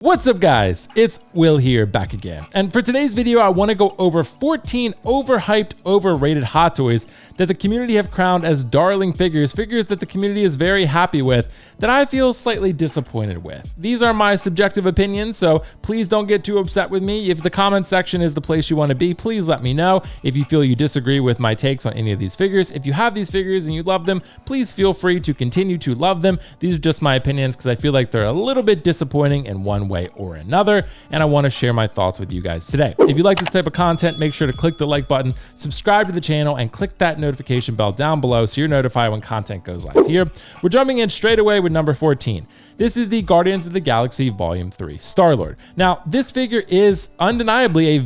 What's up guys, it's Will here back again. And for today's video, I wanna go over 14 overhyped, overrated Hot Toys that the community have crowned as darling figures that the community is very happy with, that I feel slightly disappointed with. These are my subjective opinions, so please don't get too upset with me. If the comment section is the place you wanna be, please let me know. If you feel you disagree with my takes on any of these figures, if you have these figures and you love them, please feel free to continue to love them. These are just my opinions because I feel like they're a little bit disappointing in one way or another, and I want to share my thoughts with you guys today. If you like this type of content, make sure to click the like button, subscribe to the channel, and click that notification bell down below so you're notified when content goes live here. We're jumping in straight away with number 14. This is the Guardians of the Galaxy Volume 3 StarLord. Now, this figure is undeniably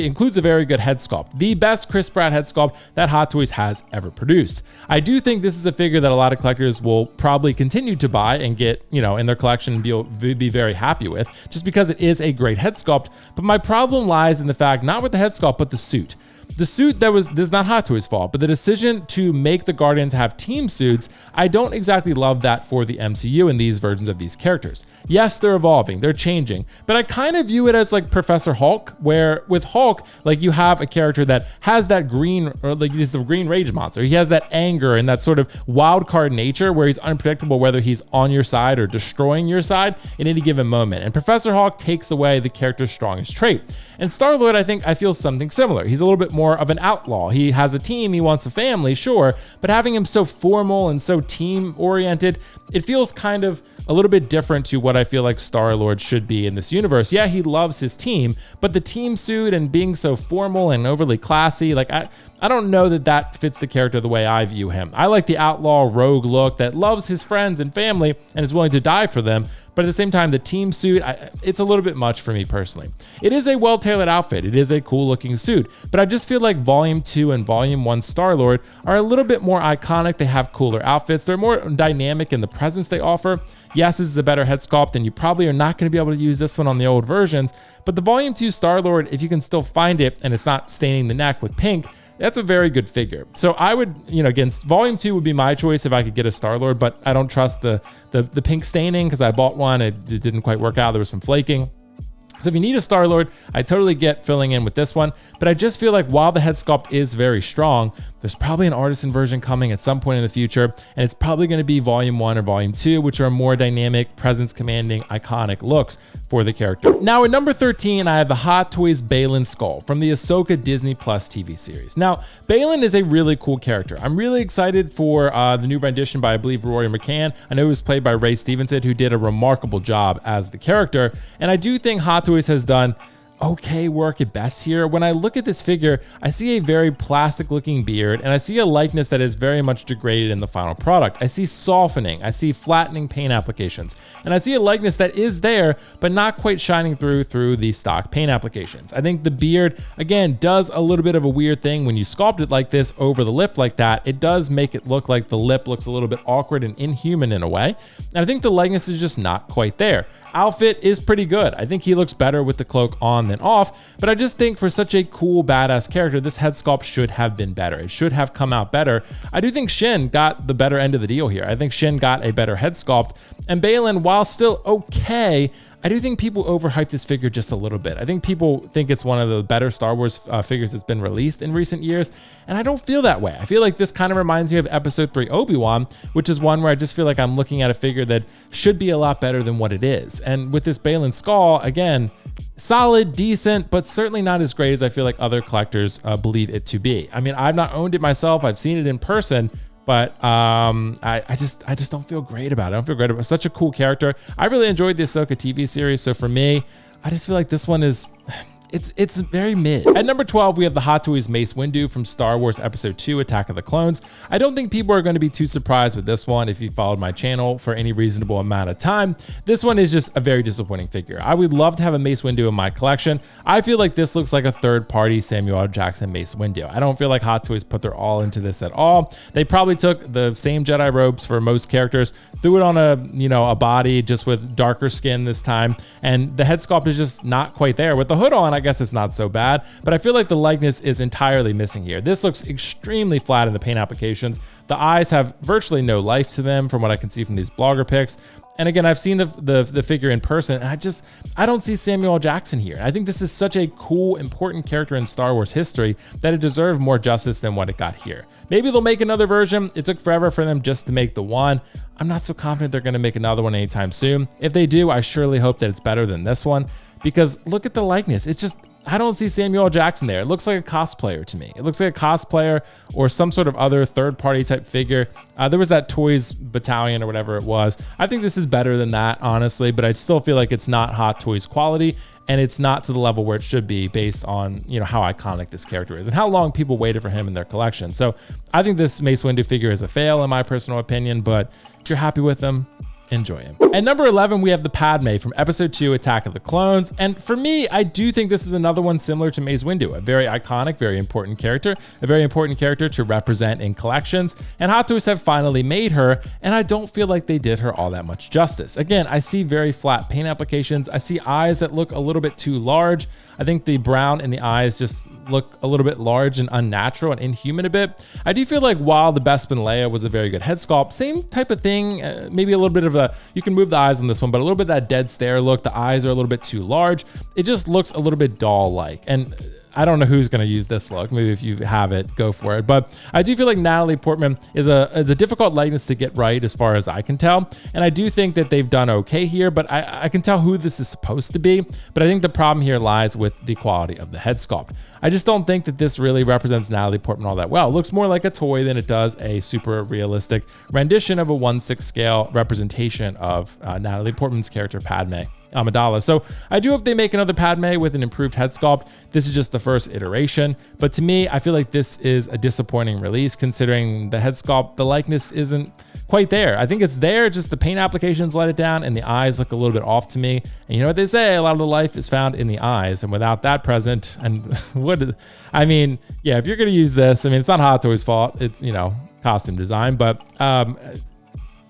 includes a very good head sculpt, the best Chris Pratt head sculpt that Hot Toys has ever produced. I do think this is a figure that a lot of collectors will probably continue to buy and get, in their collection and be very happy with, just because it is a great head sculpt. But my problem lies in the fact, not with the head sculpt, but the suit. The suit this is not Hot Toys' fault, but the decision to make the Guardians have team suits, I don't exactly love that for the MCU in these versions of these characters. Yes, they're evolving, they're changing, but I kind of view it as like Professor Hulk, where with Hulk, like you have a character that has that green, or like he's the green rage monster. He has that anger and that sort of wild card nature where he's unpredictable whether he's on your side or destroying your side in any given moment. And Professor Hulk takes away the character's strongest trait. And StarLord, I feel something similar. He's a little bit more of an outlaw. He has a team, he wants a family, sure, but having him so formal and so team oriented, it feels kind of a little bit different to what I feel like StarLord should be in this universe. Yeah, he loves his team, but the team suit and being so formal and overly classy, like I don't know that fits the character the way I view him. I like the outlaw rogue look that loves his friends and family and is willing to die for them, but at the same time, the team suit, it's a little bit much for me personally. It is a well-tailored outfit. It is a cool looking suit, but I just feel like Volume 2 and Volume 1 StarLord are a little bit more iconic. They have cooler outfits. They're more dynamic in the presence they offer. Yes, this is a better head sculpt, and you probably are not going to be able to use this one on the old versions, but the Volume 2 StarLord, if you can still find it and it's not staining the neck with pink, that's a very good figure. So I would, again, Volume 2 would be my choice if I could get a StarLord, but I don't trust the pink staining because I bought one. It didn't quite work out. There was some flaking. So if you need a StarLord, I totally get filling in with this one, but I just feel like while the head sculpt is very strong, there's probably an artisan version coming at some point in the future, and it's probably going to be Volume 1 or Volume 2, which are more dynamic, presence-commanding, iconic looks for the character. Now at number 13, I have the Hot Toys Balin Skull from the Ahsoka Disney Plus TV series. Now, Balin is a really cool character. I'm really excited for the new rendition by, I believe, Rory McCann. I know it was played by Ray Stevenson, who did a remarkable job as the character, and I do think Hot Toys has done okay work at best here. When I look at this figure, I see a very plastic looking beard, and I see a likeness that is very much degraded in the final product. I see softening, I see flattening paint applications, and I see a likeness that is there, but not quite shining through the stock paint applications. I think the beard, again, does a little bit of a weird thing when you sculpt it like this over the lip like that. It does make it look like the lip looks a little bit awkward and inhuman in a way, and I think the likeness is just not quite there. Outfit is pretty good. I think he looks better with the cloak on than off, but I just think for such a cool badass character, this head sculpt should have been better. It should have come out better. I do think Shin got the better end of the deal here. I think Shin got a better head sculpt, and Balin, while still okay, I do think people overhype this figure just a little bit. I think people think it's one of the better Star Wars figures that's been released in recent years, and I don't feel that way. I feel like this kind of reminds me of Episode 3 Obi-Wan, which is one where I just feel like I'm looking at a figure that should be a lot better than what it is. And with this Balin Skull, again, solid, decent, but certainly not as great as I feel like other collectors believe it to be. I mean, I've not owned it myself. I've seen it in person, but I just don't feel great about it. I don't feel great about it. Such a cool character. I really enjoyed the Ahsoka TV series, so for me, I just feel like this one is... It's very mid. At number 12, we have the Hot Toys Mace Window from Star Wars Episode 2 Attack of the Clones. I don't think people are going to be too surprised with this one if you followed my channel for any reasonable amount of time. This one is just a very disappointing figure. I would love to have a Mace Window in my collection. I feel like this looks like a third-party Samuel L. Jackson Mace Window. I don't feel like Hot Toys put their all into this at all. They probably took the same Jedi robes for most characters, threw it on a body just with darker skin this time, and the head sculpt is just not quite there. With the hood on, I guess it's not so bad, but I feel like the likeness is entirely missing here. This looks extremely flat in the paint applications. The eyes have virtually no life to them from what I can see from these blogger pics. And again, I've seen the figure in person, and I don't see Samuel L. Jackson here. I think this is such a cool, important character in Star Wars history that it deserved more justice than what it got here. Maybe they'll make another version. It took forever for them just to make the one. I'm not so confident they're going to make another one anytime soon. If they do, I surely hope that it's better than this one, because look at the likeness. I don't see Samuel L. Jackson there. It looks like a cosplayer to me. It looks like a cosplayer or some sort of other third-party type figure. There was that Toys Battalion or whatever it was. I think this is better than that, honestly, but I still feel like it's not Hot Toys quality, and it's not to the level where it should be based on, you know, how iconic this character is and how long people waited for him in their collection. So I think this Mace Windu figure is a fail in my personal opinion, but if you're happy with him, enjoy him. At number 11, we have the Padme from Episode 2, Attack of the Clones. And for me, I do think this is another one similar to Mace Windu, a very iconic, very important character to represent in collections. And Hot Toys have finally made her, and I don't feel like they did her all that much justice. Again, I see very flat paint applications. I see eyes that look a little bit too large. I think the brown in the eyes just look a little bit large and unnatural and inhuman a bit. I do feel like while the Bespin Leia was a very good head sculpt, same type of thing, maybe a little bit of you can move the eyes on this one, but a little bit of that dead stare look. The eyes are a little bit too large. It just looks a little bit doll-like. And I don't know who's going to use this look. Maybe if you have it, go for it. But I do feel like Natalie Portman is a difficult likeness to get right as far as I can tell. And I do think that they've done okay here, but I can tell who this is supposed to be. But I think the problem here lies with the quality of the head sculpt. I just don't think that this really represents Natalie Portman all that well. It looks more like a toy than it does a super realistic rendition of a 1/6 scale representation of Natalie Portman's character Padme Amidala. So I do hope they make another Padme with an improved head sculpt. This is just the first iteration, but to me, I feel like this is a disappointing release considering the head sculpt, the likeness isn't quite there. I think it's there, just the paint applications let it down and the eyes look a little bit off to me. And you know what they say, a lot of the life is found in the eyes, and without that present, and yeah, if you're gonna use this, it's not Hot Toys' fault, it's, you know, costume design, but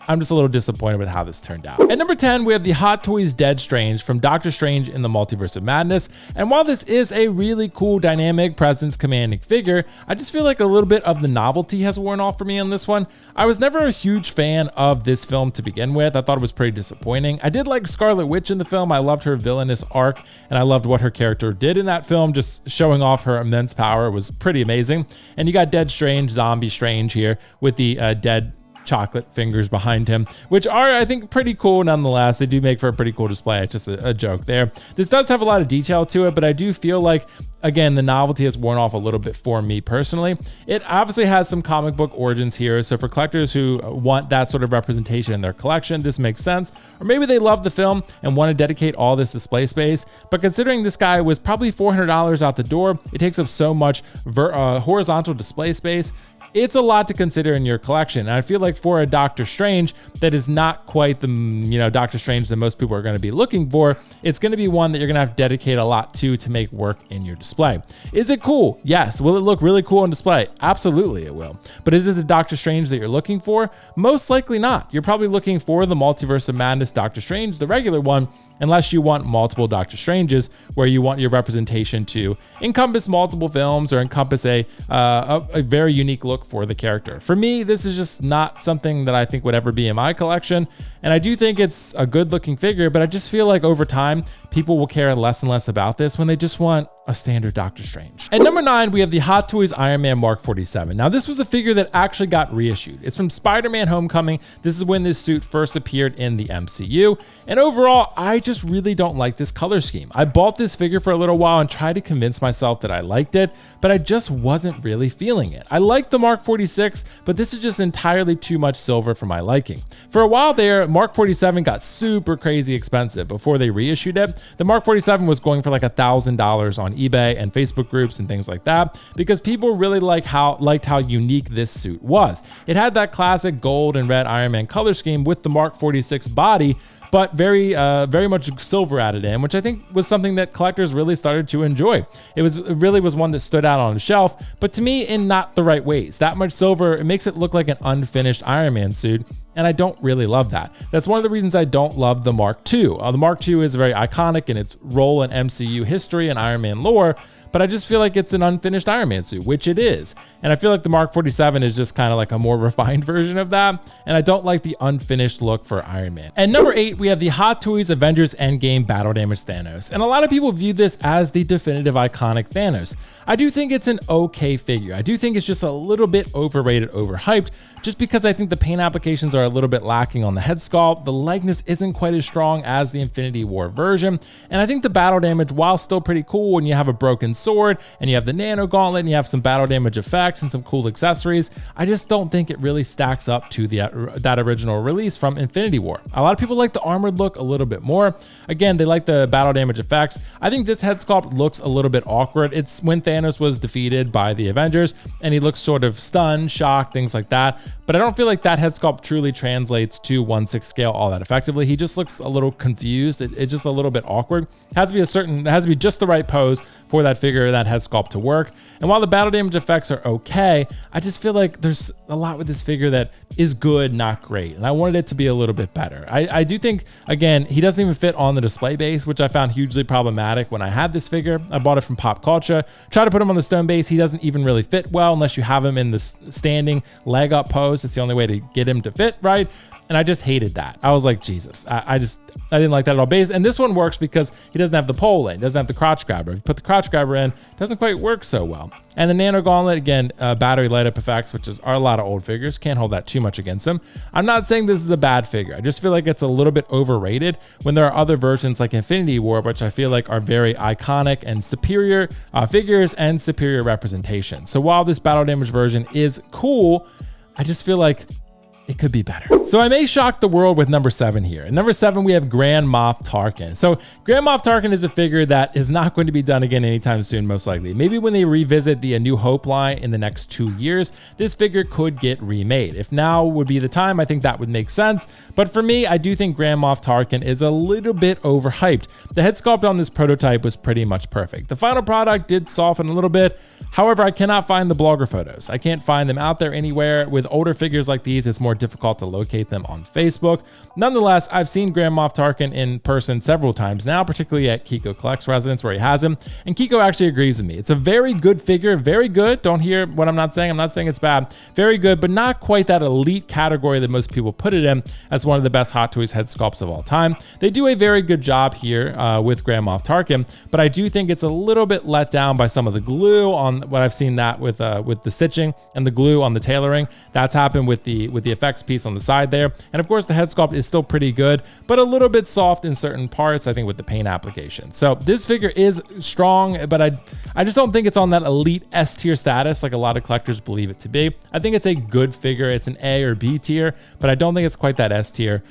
I'm just a little disappointed with how this turned out. At number 10, we have the Hot Toys Dead Strange from Doctor Strange in the Multiverse of Madness. And while this is a really cool, dynamic, presence commanding figure, I just feel like a little bit of the novelty has worn off for me on this one. I was never a huge fan of this film to begin with. I thought it was pretty disappointing. I did like Scarlet Witch in the film. I loved her villainous arc, and I loved what her character did in that film, just showing off her immense power. It was pretty amazing. And you got Dead Strange, Zombie Strange here with the dead chocolate fingers behind him, which are, I think, pretty cool nonetheless. They do make for a pretty cool display. It's just a joke there. This does have a lot of detail to it, but I do feel like, again, the novelty has worn off a little bit for me personally. It obviously has some comic book origins here, so for collectors who want that sort of representation in their collection, this makes sense. Or maybe they love the film and want to dedicate all this display space, but considering this guy was probably $400 out the door, it takes up so much horizontal display space. It's a lot to consider in your collection. And I feel like for a Doctor Strange that is not quite the, Doctor Strange that most people are going to be looking for, it's going to be one that you're going to have to dedicate a lot to make work in your display. Is it cool? Yes. Will it look really cool on display? Absolutely it will. But is it the Doctor Strange that you're looking for? Most likely not. You're probably looking for the Multiverse of Madness Doctor Strange, the regular one, unless you want multiple Doctor Stranges where you want your representation to encompass multiple films or encompass a very unique look for the character. For me, this is just not something that I think would ever be in my collection. And I do think it's a good looking figure, but I just feel like over time, people will care less and less about this when they just want a standard Doctor Strange. At number 9, we have the Hot Toys Iron Man Mark 47. Now, this was a figure that actually got reissued. It's from Spider-Man Homecoming. This is when this suit first appeared in the MCU. And overall, I just really don't like this color scheme. I bought this figure for a little while and tried to convince myself that I liked it, but I just wasn't really feeling it. I like the Mark 46, but this is just entirely too much silver for my liking. For a while there, Mark 47 got super crazy expensive before they reissued it. The Mark 47 was going for like $1,000 on eBay and Facebook groups and things like that because people really liked how unique this suit was. It had that classic gold and red Iron Man color scheme with the Mark 46 body, but very much silver added in, which I think was something that collectors really started to enjoy. It really was one that stood out on the shelf, but to me, in not the right ways. That much silver, it makes it look like an unfinished Iron Man suit, and I don't really love that. That's one of the reasons I don't love the Mark II. The Mark II is very iconic in its role in MCU history and Iron Man lore, but I just feel like it's an unfinished Iron Man suit, which it is. And I feel like the Mark 47 is just kind of like a more refined version of that. And I don't like the unfinished look for Iron Man. And number 8, we have the Hot Toys Avengers Endgame Battle Damage Thanos. And a lot of people view this as the definitive iconic Thanos. I do think it's an okay figure. I do think it's just a little bit overrated, overhyped, just because I think the paint applications are a little bit lacking on the head sculpt. The likeness isn't quite as strong as the Infinity War version. And I think the battle damage, while still pretty cool when you have a broken sword and you have the nano gauntlet and you have some battle damage effects and some cool accessories, I just don't think it really stacks up to that original release from Infinity War. A lot of people like the armored look a little bit more. Again, they like the battle damage effects. I think this head sculpt looks a little bit awkward. It's when Thanos was defeated by the Avengers and he looks sort of stunned, shocked, things like that. But I don't feel like that head sculpt truly translates to 1/6 scale all that effectively. He just looks a little confused. It's just a little bit awkward. It has to be just the right pose for that figure, that head sculpt to work. And while the battle damage effects are okay, I just feel like there's a lot with this figure that is good, not great. And I wanted it to be a little bit better. I do think, again, he doesn't even fit on the display base, which I found hugely problematic when I had this figure. I bought it from Pop Culture. Try to put him on the stone base. He doesn't even really fit well unless you have him in the standing leg up pose. It's the only way to get him to fit right. And I just hated that. I was like, Jesus, I didn't like that at all. And this one works because he doesn't have the pole in, doesn't have the crotch grabber. If you put the crotch grabber in, it doesn't quite work so well. And the nano gauntlet, again, battery light up effects, which are a lot of old figures. Can't hold that too much against them. I'm not saying this is a bad figure. I just feel like it's a little bit overrated when there are other versions like Infinity War, which I feel like are very iconic and superior figures and superior representation. So while this battle damage version is cool, I just feel like it could be better. So I may shock the world with number 7 here. At number 7, we have Grand Moff Tarkin. So Grand Moff Tarkin is a figure that is not going to be done again anytime soon, most likely. Maybe when they revisit the A New Hope line in the next 2 years, this figure could get remade. If now would be the time, I think that would make sense. But for me, I do think Grand Moff Tarkin is a little bit overhyped. The head sculpt on this prototype was pretty much perfect. The final product did soften a little bit. However, I cannot find the blogger photos. I can't find them out there anywhere. With older figures like these, it's more difficult to locate them on Facebook. Nonetheless, I've seen Grand Moff Tarkin in person several times now, particularly at Kiko Collect's residence where he has him. And Kiko actually agrees with me. It's a very good figure, very good. Don't hear what I'm not saying. I'm not saying it's bad. Very good, but not quite that elite category that most people put it in as one of the best Hot Toys head sculpts of all time. They do a very good job here with Grand Moff Tarkin, but I do think it's a little bit let down by some of the glue on what I've seen that with the stitching and the glue on the tailoring. That's happened with the effects piece on the side there. And of course the head sculpt is still pretty good, but a little bit soft in certain parts, I think, with the paint application. So this figure is strong, but I just don't think it's on that elite S tier status like a lot of collectors believe it to be. I think it's a good figure. It's an A or B tier, but I don't think it's quite that S tier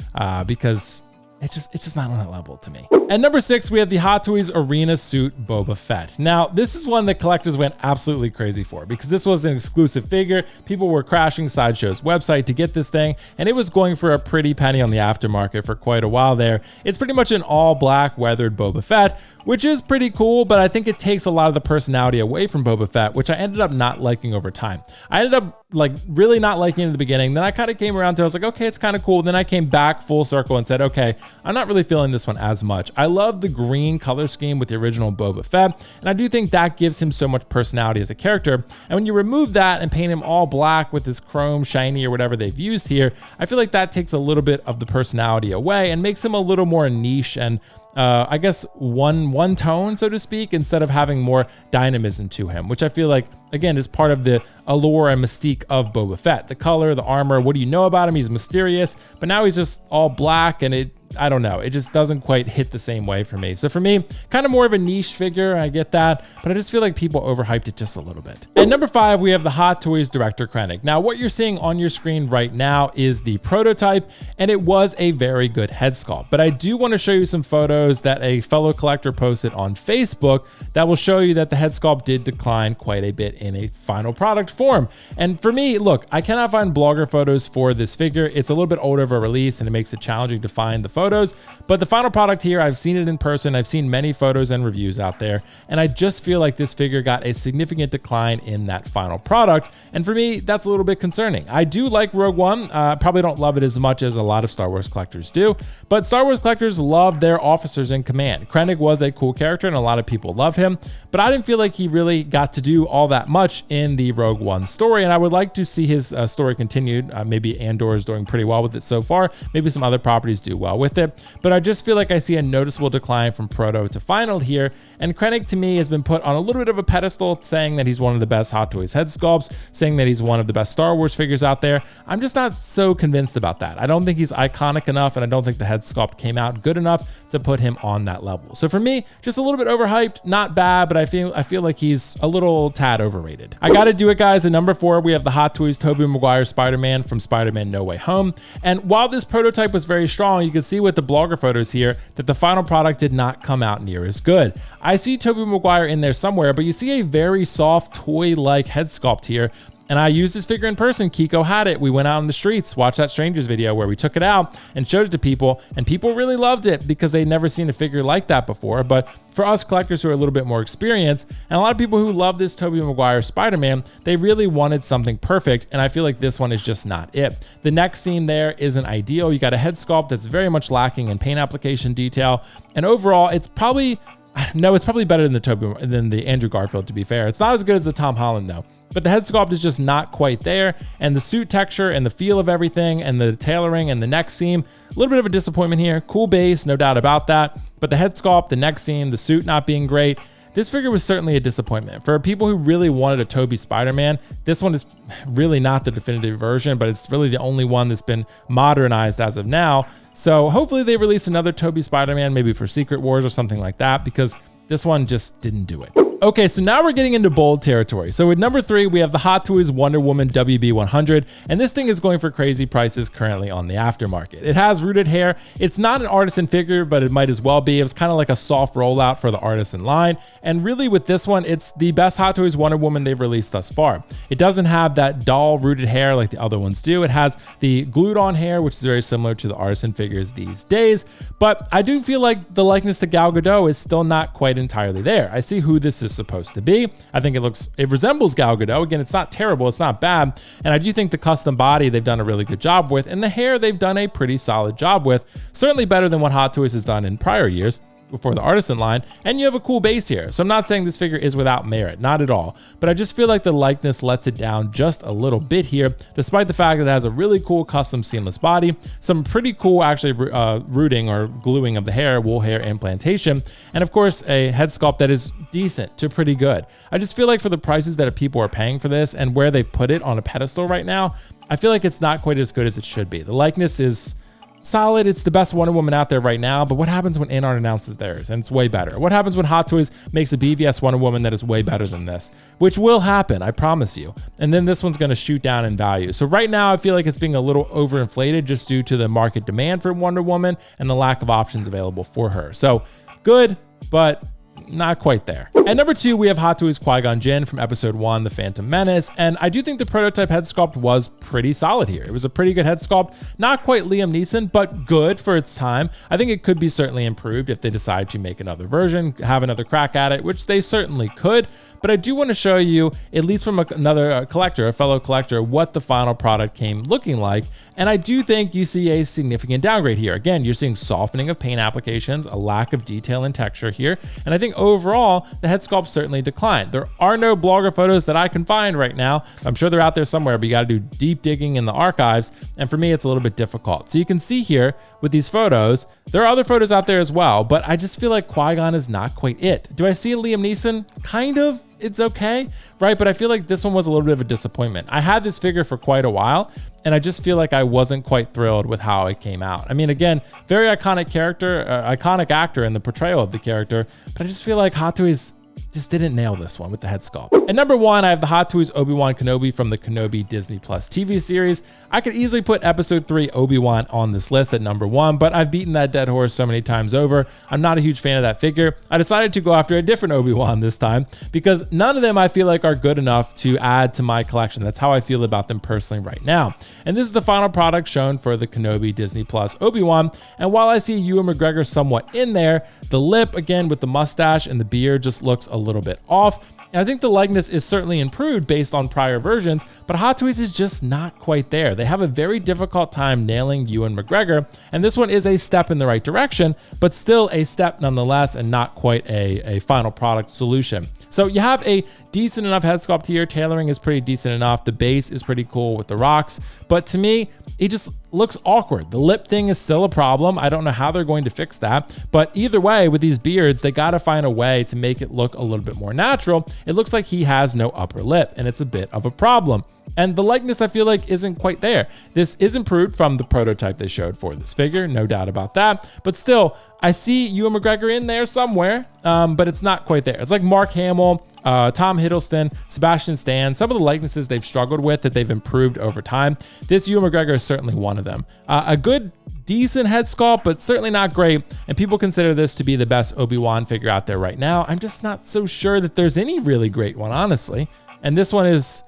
because it's just not on that level to me. At number 6, we have the Hot Toys Arena Suit Boba Fett. Now, this is one that collectors went absolutely crazy for because this was an exclusive figure. People were crashing Sideshow's website to get this thing, and it was going for a pretty penny on the aftermarket for quite a while there. It's pretty much an all black weathered Boba Fett, which is pretty cool, but I think it takes a lot of the personality away from Boba Fett, which I ended up not liking over time. I ended up like really not liking it in the beginning. Then I kind of came around to it. I was like, okay, it's kind of cool. Then I came back full circle and said, okay, I'm not really feeling this one as much. I love the green color scheme with the original Boba Fett, and I do think that gives him so much personality as a character. And when you remove that and paint him all black with this chrome shiny or whatever they've used here, I feel like that takes a little bit of the personality away and makes him a little more niche and I guess one tone, so to speak, instead of having more dynamism to him, which I feel like, again, is part of the allure and mystique of Boba Fett. The color, the armor, what do you know about him? He's mysterious, but now he's just all black and I don't know. It just doesn't quite hit the same way for me. So for me, kind of more of a niche figure. I get that, but I just feel like people overhyped it just a little bit. At number 5, we have the Hot Toys Director Krennic. Now, what you're seeing on your screen right now is the prototype, and it was a very good head sculpt. But I do want to show you some photos that a fellow collector posted on Facebook that will show you that the head sculpt did decline quite a bit in a final product form. And for me, look, I cannot find blogger photos for this figure. It's a little bit older of a release, and it makes it challenging to find the photos, but the final product here, I've seen it in person. I've seen many photos and reviews out there, and I just feel like this figure got a significant decline in that final product. And for me, that's a little bit concerning. I do like Rogue One. Probably don't love it as much as a lot of Star Wars collectors do, but Star Wars collectors love their officers in command. Krennic was a cool character and a lot of people love him, but I didn't feel like he really got to do all that much in the Rogue One story, and I would like to see his story continued. Maybe Andor is doing pretty well with it so far. Maybe some other properties do well with it, but I just feel like I see a noticeable decline from Proto to Final here, and Krennic to me has been put on a little bit of a pedestal, saying that he's one of the best Hot Toys head sculpts, saying that he's one of the best Star Wars figures out there. I'm just not so convinced about that. I don't think he's iconic enough, and I don't think the head sculpt came out good enough to put him on that level. So for me, just a little bit overhyped, not bad, but I feel like he's a little tad overrated. I gotta do it, guys. At number 4, we have the Hot Toys Toby Maguire Spider-Man from Spider-Man No Way Home. And while this prototype was very strong, you can see with the blogger photos here that the final product did not come out near as good. I see Toby Maguire in there somewhere, but you see a very soft toy-like head sculpt here. And I used this figure in person. Kiko had it. We went out in the streets, watched that Strangers video where we took it out and showed it to people, and people really loved it because they'd never seen a figure like that before. But for us collectors who are a little bit more experienced, and a lot of people who love this Toby Maguire Spider-Man, they really wanted something perfect, and I feel like this one is just not it. The neck seam there isn't ideal. You got a head sculpt that's very much lacking in paint application detail, and overall, it's probably better than the Andrew Garfield, to be fair. It's not as good as the Tom Holland though, but the head sculpt is just not quite there, and the suit texture and the feel of everything and the tailoring and the neck seam, a little bit of a disappointment here. Cool base, no doubt about that, but the head sculpt, the neck seam, the suit not being great. This figure was certainly a disappointment. For people who really wanted a Toby Spider-Man, this one is really not the definitive version, but it's really the only one that's been modernized as of now. So hopefully they release another Toby Spider-Man, maybe for Secret Wars or something like that, because this one just didn't do it. Okay, so now we're getting into bold territory. So at number 3, we have the Hot Toys Wonder Woman WB100, and this thing is going for crazy prices currently on the aftermarket. It has rooted hair. It's not an artisan figure, but it might as well be. It was kind of like a soft rollout for the artisan line, and really with this one, it's the best Hot Toys Wonder Woman they've released thus far. It doesn't have that doll rooted hair like the other ones do. It has the glued on hair, which is very similar to the artisan figures these days, but I do feel like the likeness to Gal Gadot is still not quite entirely there. I see who this is supposed to be. I think it resembles Gal Gadot. Again, it's not terrible, it's not bad, and I do think the custom body they've done a really good job with, and the hair they've done a pretty solid job with, certainly better than what Hot Toys has done in prior years before the artisan line, and you have a cool base here. So I'm not saying this figure is without merit, not at all, but I just feel like the likeness lets it down just a little bit here, despite the fact that it has a really cool custom seamless body, some pretty cool actually rooting or gluing of the hair, wool hair implantation, and of course a head sculpt that is decent to pretty good. I just feel like for the prices that people are paying for this and where they put it on a pedestal right now, I feel like it's not quite as good as it should be. The likeness is solid. It's the best Wonder Woman out there right now, but what happens when Anart announces theirs and it's way better? What happens when Hot Toys makes a BVS Wonder Woman that is way better than this? Which will happen, I promise you. And then this one's going to shoot down in value. So right now I feel like it's being a little overinflated just due to the market demand for Wonder Woman and the lack of options available for her. So good, but not quite there. At number 2, we have Hot Toys Qui Gon Jinn from Episode 1, The Phantom Menace, and I do think the prototype head sculpt was pretty solid here. It was a pretty good head sculpt, not quite Liam Neeson, but good for its time. I think it could be certainly improved if they decide to make another version, have another crack at it, which they certainly could, but I do want to show you, at least from another collector, a fellow collector, what the final product came looking like, and I do think you see a significant downgrade here. Again, you're seeing softening of paint applications, a lack of detail and texture here, and I think overall, the head sculpt certainly declined. There are no blogger photos that I can find right now. I'm sure they're out there somewhere, but you got to do deep digging in the archives, and for me, it's a little bit difficult. So you can see here with these photos, there are other photos out there as well, but I just feel like Qui-Gon is not quite it. Do I see a Liam Neeson? Kind of. It's okay, right? But I feel like this one was a little bit of a disappointment. I had this figure for quite a while, and I just feel like I wasn't quite thrilled with how it came out. I mean, again, very iconic character, iconic actor in the portrayal of the character, but I just feel like Hot Toys just didn't nail this one with the head sculpt. At number 1, I have the Hot Toys ObiWan Kenobi from the Kenobi Disney Plus TV series. I could easily put episode 3 Obi-Wan on this list at number 1, but I've beaten that dead horse so many times over. I'm not a huge fan of that figure. I decided to go after a different Obi-Wan this time because none of them I feel like are good enough to add to my collection. That's how I feel about them personally right now. And this is the final product shown for the Kenobi Disney Plus Obi-Wan. And while I see Ewan McGregor somewhat in there, the lip, again with the mustache and the beard, just looks a little bit off. And I think the likeness is certainly improved based on prior versions, but Hot Toys is just not quite there. They have a very difficult time nailing Ewan McGregor, and this one is a step in the right direction, but still a step nonetheless, and not quite a final product solution. So you have a decent enough head sculpt here. Tailoring is pretty decent enough. The base is pretty cool with the rocks, but to me, it just looks awkward. The lip thing is still a problem. I don't know how they're going to fix that, but either way, with these beards, they got to find a way to make it look a little bit more natural. It looks like he has no upper lip, and it's a bit of a problem. And the likeness, I feel like, isn't quite there. This is improved from the prototype they showed for this figure, no doubt about that. But still, I see Ewan McGregor in there somewhere, but it's not quite there. It's like Mark Hamill, Tom Hiddleston, Sebastian Stan, some of the likenesses they've struggled with that they've improved over time. This Ewan McGregor is certainly one of them. A good, decent head sculpt, but certainly not great. And people consider this to be the best Obi-Wan figure out there right now. I'm just not so sure that there's any really great one, honestly. And this one is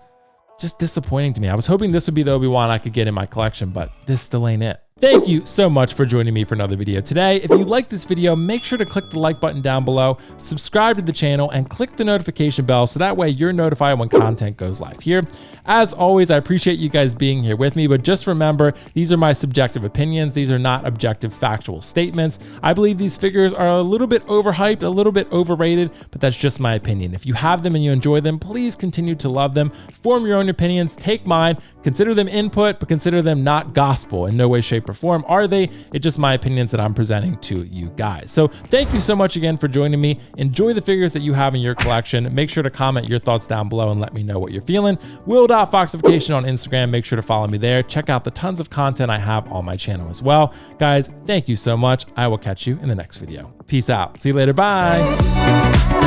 just disappointing to me. I was hoping this would be the Obi-Wan I could get in my collection, but this still ain't it. Thank you so much for joining me for another video today. If you like this video, make sure to click the like button down below, subscribe to the channel, and click the notification bell so that way you're notified when content goes live here. As always, I appreciate you guys being here with me, but just remember, these are my subjective opinions. These are not objective factual statements. I believe these figures are a little bit overhyped, a little bit overrated, but that's just my opinion. If you have them and you enjoy them, please continue to love them. Form your own opinions, take mine, consider them input, but consider them not gospel in no way, shape, or form. Are they? It's just my opinions that I'm presenting to you guys. So thank you so much again for joining me. Enjoy the figures that you have in your collection. Make sure to comment your thoughts down below and let me know what you're feeling. Will.Foxification on Instagram. Make sure to follow me there. Check out the tons of content I have on my channel as well. Guys, thank you so much. I will catch you in the next video. Peace out. See you later. Bye.